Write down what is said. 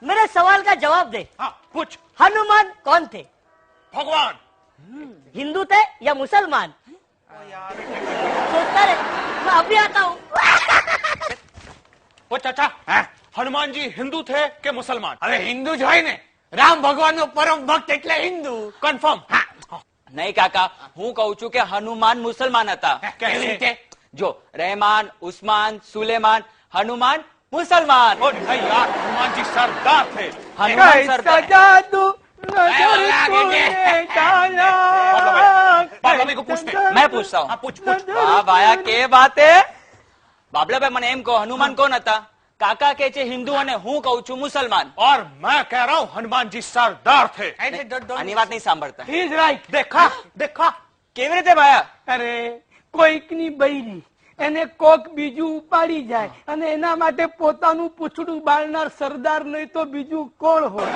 मेरे सवाल का जवाब दे। हाँ पूछ। हनुमान कौन थे? भगवान। हिंदू थे या मुसलमान? सोचता रहे, मैं अभी आता हूँ। ओ चाचा, हनुमान जी हिंदू थे के मुसलमान? अरे हिंदू જ હોય ને, રામ ભગવાનનો પરમ ભક્ત એટલે હિન્દુ. કન્ફર્મ? નહીં કાકા, હું કહું છું કે હનુમાન મુસલમાન હતા. કેવી રીતે? જો રહેમાન, ઉસ્માન, સુલેમાન, હનુમાન મુસલમાન. ओ नहीं यार, हनुमान जी सरदार थे। હનુમાન સરદાર. बाबला को पूछते। मैं पूछता हूँ. हाँ पूछ पूछ। वाह भाया કે બાતે. બાબલાભાઈ મને એમ કહો, હનુમાન કોણ હતા? કાકા કે છે હિન્દુ અને હું કહું છું મુસલમાન. और मैं कह रहा हूँ हनुमान जी सरदार थे। આની વાત નહીં સાંભળતા. He is right. देखा देखा કેવી રીતે ભાયા? અરે કોઈકની બૈરી એને કોક બીજું ઉપાડી જાય અને એના માટે પોતાનું પૂછડું બાળનાર સરદાર નહીં તો બીજું કોણ હોય?